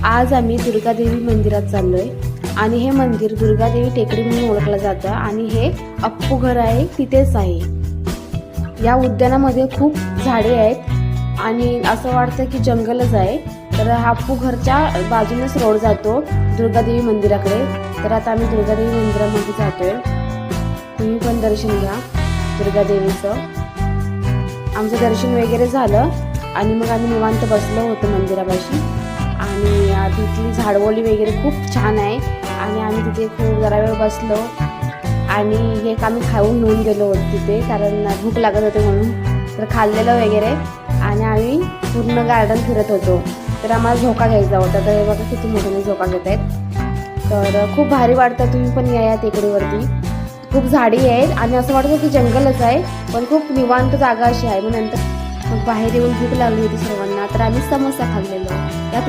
आज आम्ही दुर्गादेवी मंदिरात चाललोय आणि हे मंदिर दुर्गादेवी टेकडी म्हणून ओळखलं जातं आणि हे अप्पू घर आहे तिथेच आहे। या उद्यानामध्ये खूप झाडे आहेत आणि असं वाटतं की जंगलच आहे। तर हा अप्पू घरच्या बाजूनेच रोड जातो दुर्गादेवी मंदिराकडे। तर आता आम्ही दुर्गादेवी मंदिरामध्ये जातोय, तुम्ही पण दर्शन घ्या दुर्गादेवीचं। आमचं दर्शन वगैरे झालं आणि मग आम्ही निवांत बसलो होतो मंदिरापाशी आणि तिथली झाडवळी वगैरे खूप छान आहे आणि आम्ही तिथे खूप जरा वेळ बसलो आणि हे आम्ही खाऊन घेऊन गेलो होतो तिथे, कारण भूक लागत होते म्हणून। तर खाल्लेलं वगैरे आणि आम्ही पूर्ण गार्डन फिरत होतो। तर आम्हाला झोका घ्यायचा होता, तर हे बघा किती मोठ्याने झोका घेत आहेत। तर खूप भारी वाटतं, तुम्ही पण या टेकडीवरती। खूप झाडी आहेत आणि असं वाटतं की जंगलच आहे, पण खूप निवांत जागा अशी आहे। मग नंतर बाहेर येऊन भूक लागली होती सर्वांना, तर आम्ही समोसा खाल्लेलो।